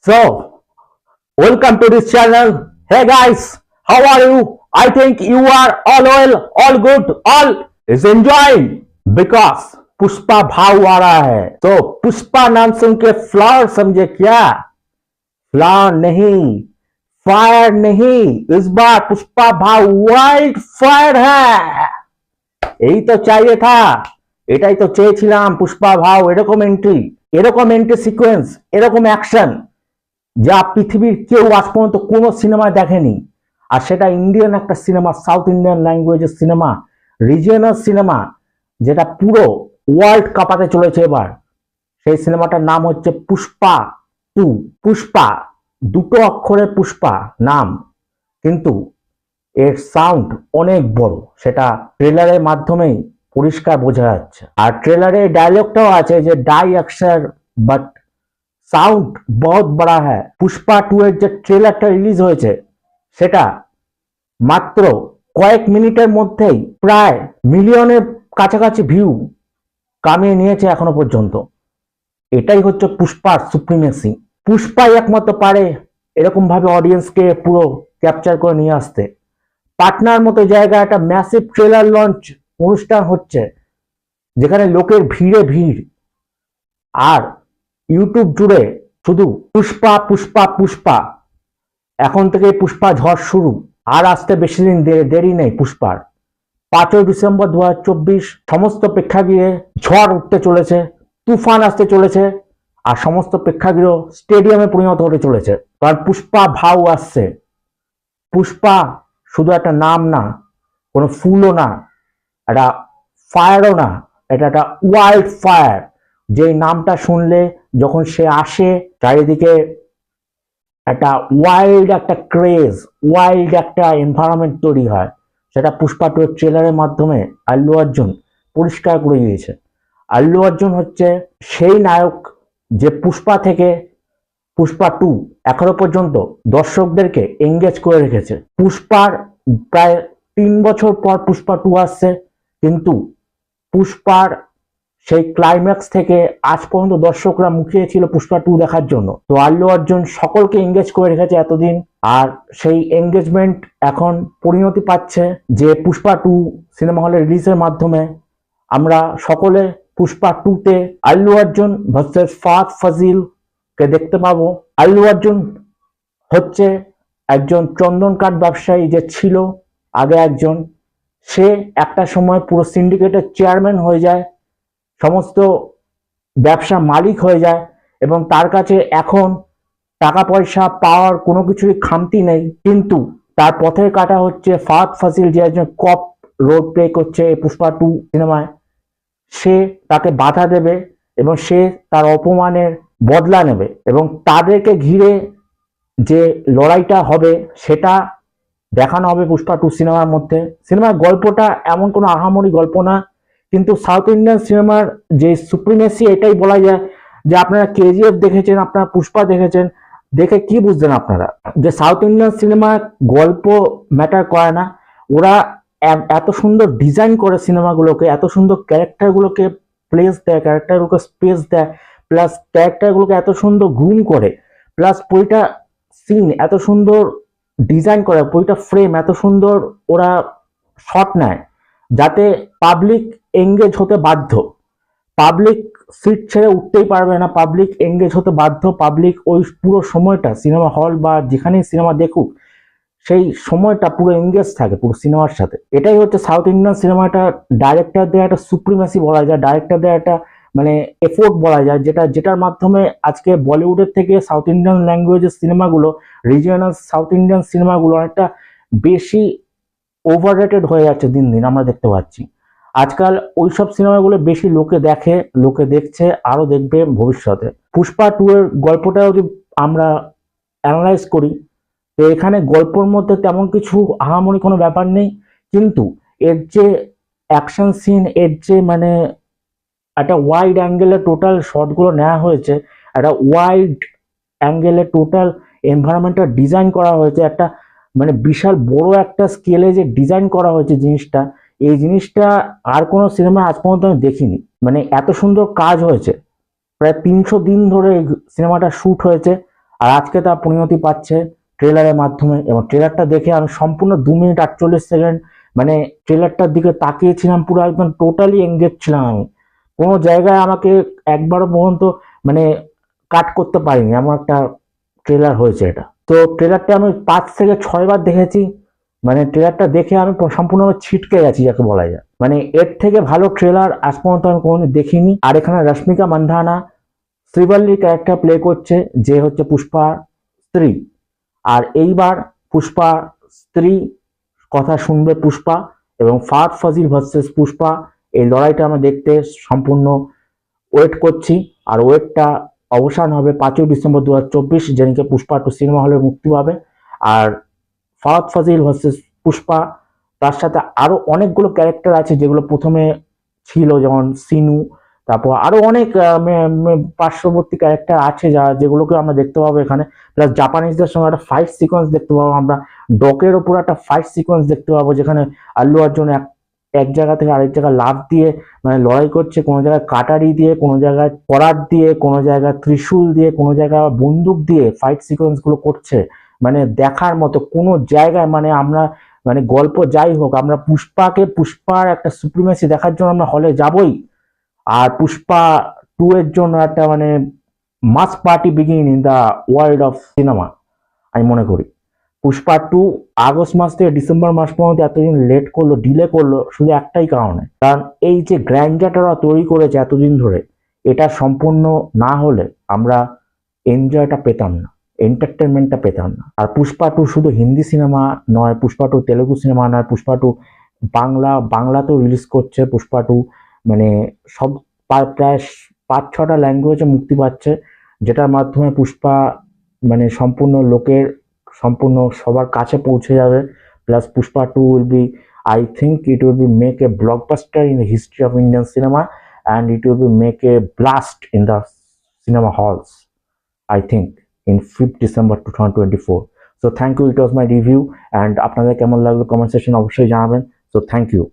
So, welcome to this channel. Hey guys, how are you? I think you are all well, all good, all is enjoying because Pushpa भाव आ रहा है। तो पुष्पा नाम सुन के flower समझे क्या? फ्लावर नहीं, फायर नहीं, इस बार पुष्पा भाव वाइल्ड फायर है। यही तो चाहिए था, এটাই তো চেয়েছিলাম। পুষ্পা ভাও এরকম এন্ট্রি সিকোয়েন্স, এরকম অ্যাকশন যা পৃথিবীর কেউ আজ পর্যন্ত কোনো সিনেমায় দেখেনি। আর সেটা ইন্ডিয়ান একটা সিনেমা, সাউথ ইন্ডিয়ান ল্যাঙ্গুয়েজের সিনেমা, রিজিয়নাল সিনেমা, যেটা পুরো ওয়ার্ল্ড কাঁপাতে চলেছে এবার। সেই সিনেমাটার নাম হচ্ছে পুষ্পা 2। পুষ্পা, দুটো অক্ষরের পুষ্পা নাম, কিন্তু এর সাউন্ড অনেক বড়, সেটা ট্রেলারের মাধ্যমেই পরিষ্কার বোঝা যাচ্ছে। আর ট্রেলারে ডায়লগটাও আছে যে ডাই অ্যাকশন বাট সাউন্ড বহুত বড়া হ্যাঁ। পুষ্পা 2 এর যে ট্রেলারটা রিলিজ হয়েছে সেটা মাত্র কয়েক মিনিটের মধ্যেই প্রায় মিলিয়নের কাছাকাছি ভিউ কামিয়ে নিয়েছে এখনো পর্যন্ত। এটাই হচ্ছে পুষ্পার সুপ্রিমেসি। পুষ্পাই একমাত্র পারে এরকম ভাবে অডিয়েন্সকে পুরো ক্যাপচার করে নিয়ে আসতে। পাটনার মতো জায়গায় একটা ম্যাসিভ ট্রেলার লঞ্চ অনুষ্ঠান হচ্ছে, যেখানে লোকের ভিড়ে ভিড়, আর ইউটিউব জুড়ে শুধু পুষ্পা পুষ্পা পুষ্পা। এখন থেকে পুষ্পা ঝড় শুরু, আর আসতে বেশি দিন দেরি নেই। পুষ্পার 5 ডিসেম্বর 2024 সমস্ত প্রেক্ষাগৃহে ঝড় উঠতে চলেছে, তুফান আসতে চলেছে, আর সমস্ত প্রেক্ষাগৃহ স্টেডিয়ামে পরিণত হতে চলেছে। কারণ পুষ্পা ভাও আসছে। পুষ্পা শুধু একটা নাম না, কোনো ফুলও না, একটা ফায়ারও না, এটা একটা ওয়াইল্ড ফায়ার। যেই নামটা শুনলে যখন সে আসে, চারিদিকে একটা ওয়াইল্ড একটা ক্রেজ, ওয়াইল্ড একটা এনভায়রনমেন্ট তৈরি হয়। সেটা পুষ্পা 2 এর ট্রেলারের মাধ্যমে আল্লু অর্জুন পরিষ্কার করে দিয়েছে। আল্লু অর্জুন হচ্ছে সেই নায়ক যে পুষ্পা থেকে পুষ্পা 2 এখনো পর্যন্ত দর্শকদেরকে এঙ্গেজ করে রেখেছে। পুষ্পার প্রায় 3 বছর পর পুষ্পা 2 আসছে, কিন্তু পুষ্পার সেই ক্লাইম্যাক্স থেকে আজ পর্যন্ত দর্শকরা মুখিয়ে ছিল পুষ্পা 2 দেখার জন্য। তো আল্লু অর্জুন সকলকে এঙ্গেজ করে রেখেছে এতদিন, আর সেই এঙ্গেজমেন্ট এখন পরিণতি পাচ্ছে যে পুষ্পা 2 সিনেমা হলে রিলিজের মাধ্যমে আমরা সকলে পুষ্পা 2 তে আল্লু অর্জুন ভার্সেস ফাহাদ ফাজিল কে দেখতে পাবো। আল্লু অর্জুন হচ্ছে একজন চন্দন কাঠ ব্যবসায়ী যে ছিল আগে একজন, সে একটা সময় পুরো সিন্ডিকেটের চেয়ারম্যান হয়ে যায়, সমস্ত ব্যবসা মালিক হয়ে যায়, এবং তার কাছে এখন টাকা পয়সা পাওয়ার কোনো কিছুরই খামতি নেই। কিন্তু তার পথের কাটা হচ্ছে ফাহাদ ফাজিল, যে একজন কপ রোল প্লে করছে এই পুষ্পা 2 সিনেমায়। সে তাকে বাধা দেবে এবং সে তার অপমানের বদলা নেবে, এবং তাদেরকে ঘিরে যে লড়াইটা হবে সেটা দেখানো হবে পুষ্পা 2 সিনেমার মধ্যে। সিনেমার গল্পটা এমন কোনো আহামরি গল্প না, কিন্তু সাউথ ইন্ডিয়ান সিনেমার যে সুপ্রিমেসি, এটাই বলা যায়। যে আপনারা কেজিএফ দেখেছেন, আপনারা পুষ্পা দেখেছেন, দেখে কি বুঝলেন আপনারা? যে সাউথ ইন্ডিয়ান সিনেমার গল্প ম্যাটার করে না, ওরা এত সুন্দর ডিজাইন করে সিনেমাগুলোকে, এত সুন্দর ক্যারেক্টারগুলোকে প্লেস দেয়, ক্যারেক্টারগুলোকে স্পেস দেয়, প্লাস ক্যারেক্টারগুলোকে এত সুন্দর গ্রুম করে, প্লাস প্রতিটা সিন এত সুন্দর ডিজাইন করে, প্রতিটা ফ্রেম এত সুন্দর ওরা শট নেয়, যাতে পাবলিক এঙ্গেজ হতে বাধ্য। পাবলিক সিট ছেড়ে উঠতেই পারবে না, পাবলিক এঙ্গেজ হতে বাধ্য। পাবলিক ওই পুরো সময়টা সিনেমা হল বা যেখানেই সিনেমা দেখুক, সেই সময়টা পুরো এঙ্গেজ থাকে পুরো সিনেমার সাথে। এটাই হচ্ছে সাউথ ইন্ডিয়ান সিনেমাটা ডাইরেক্টরদের একটা সুপ্রিমেসি বলা যায়, ডাইরেক্টরদের একটা মানে এফোর্ট বলা যায়, যেটার মাধ্যমে আজকে বলিউডের থেকে সাউথ ইন্ডিয়ান ল্যাঙ্গুয়েজের সিনেমাগুলো, রিজিয়নাল সাউথ ইন্ডিয়ান সিনেমাগুলো অনেকটা বেশি ওভাররেটেড হয়ে যাচ্ছে দিন দিন। আমরা দেখতে পাচ্ছি আজকাল ওইসব সিনেমাগুলো বেশি লোকে দেখে, লোকে দেখছে, আরো দেখবে ভবিষ্যতে। পুষ্পা 2 এর গল্পটা যদি আমরা অ্যানালাইজ করি, তো এখানে গল্পের মধ্যে তেমন কিছু আহামরি কোনো ব্যাপার নেই, কিন্তু এর যে অ্যাকশন সিন, এর যে মানে একটা ওয়াইড অ্যাঙ্গেলে টোটাল শটগুলো নেওয়া হয়েছে, একটা ওয়াইড অ্যাঙ্গেলে টোটাল এনভায়রনমেন্টটা ডিজাইন করা হয়েছে, একটা মানে বিশাল বড় একটা স্কেলে যে ডিজাইন করা হয়েছে জিনিসটা, এই জিনিসটা আর কোনো সিনেমা আজ পর্যন্ত আমি দেখিনি। মানে এত সুন্দর কাজ হয়েছে, প্রায় 300 দিন ধরে সিনেমাটা শ্যুট হয়েছে, আর আজকে তা পরিণতি পাচ্ছে ট্রেলারের মাধ্যমে। এবং ট্রেলারটা দেখে আমি সম্পূর্ণ 2 মিনিট 48 সেকেন্ড মানে ট্রেলারটার দিকে তাকিয়েছিলাম, পুরো একদম টোটালি এঙ্গেজ ছিলাম আমি। কোনো জায়গায় আমাকে একবারও পর্যন্ত মানে কাট করতে পারিনি, এমন একটা ট্রেলার হয়েছে এটা। তো ট্রেলারটা আমি 5 থেকে 6 বার দেখেছি। মানে ট্রেলারটা দেখে আমি সম্পূর্ণভাবে ছিটকে গেছি যাকে বলা যায়। মানে এর থেকে ভালো ট্রেলার আজ পর্যন্ত আমি কোনোদিন দেখিনি। আর এখানে রশ্মিকা মান্ধানা শ্রীবল্লী ক্যারেক্টার প্লে করছে, যে হচ্ছে পুষ্পা স্ত্রী। আর এইবার পুষ্পা স্ত্রী কথা শুনবে পুষ্পা, এবং ফাহাদ ফাজিল ভার্সেস পুষ্পা, এই লড়াইটা আমরা দেখতে সম্পূর্ণ ওয়েট করছি। আর ওয়েটটা অবসান হবে 5ই ডিসেম্বর 2024, যেদিনকে পুষ্পা 2 সিনেমা হলে মুক্তি পাবে। আর ফাহাদ ফাজিল ভার্সেস পুষ্পা, তার সাথে আরো অনেকগুলো ক্যারেক্টার আছে যেগুলো প্রথমে ছিল, যেমন সিনু, তারপর আরো অনেক পার্শ্ববর্তী ক্যারেক্টার আছে যেগুলোকে আমরা দেখতে পাবো এখানে। প্লাস জাপানিজদের সঙ্গে একটা ফাইট সিকোয়েন্স দেখতে পাবো আমরা, ডকের ওপর একটা ফাইট সিকোয়েন্স দেখতে পাবো, যেখানে আল্লু অর্জুন এক জায়গা থেকে আরেক জায়গায় লাফ দিয়ে মানে লড়াই করছে, কোনো জায়গায় কাটারি দিয়ে, কোনো জায়গায় করাত দিয়ে, কোনো জায়গায় ত্রিশূল দিয়ে, কোনো জায়গায় বন্দুক দিয়ে ফাইট সিকোয়েন্স গুলো করছে। মানে দেখার মতো কোনো জায়গায়, মানে আমরা মানে গল্প যাই হোক, আমরা পুষ্পার একটা সুপ্রিমেসি দেখার জন্য আমরা হলে যাবই। আর পুষ্পা 2 এর জন্য একটা মানে mass party begin in the world of cinema আমি মনে করি। পুষ্পা 2 আগস্ট মাস থেকে ডিসেম্বর মাস পর্যন্ত এতদিন লেট করলো, ডিলে করলো, শুধু একটাই কারণে, কারণ এই যে গ্র্যান্ডারটা তৈরি করেছে এতদিন ধরে, এটা সম্পূর্ণ না হলে আমরা এনজয়টা পেতাম না, এন্টারটেনমেন্টটা পেতাম না। আর পুষ্পা 2 শুধু হিন্দি সিনেমা নয়, পুষ্পা 2 তেলেগু সিনেমা নয়, পুষ্পা 2 বাংলাতেও রিলিজ করছে। পুষ্পা 2 মানে সব প্রায় 5-6টা ল্যাঙ্গুয়েজে মুক্তি পাচ্ছে, যেটার মাধ্যমে পুষ্পা মানে সম্পূর্ণ সবার কাছে পৌঁছে যাবে। Plus Pushpa 2 will be, I think it will be make a blockbuster in the history of Indian cinema, and it will be make a blast in the cinema halls, I think, in 5th December 2024. So thank you, it was my review, and আপনাদের কেমন লাগলো comment section অবশ্যই জানাবেন। So thank you.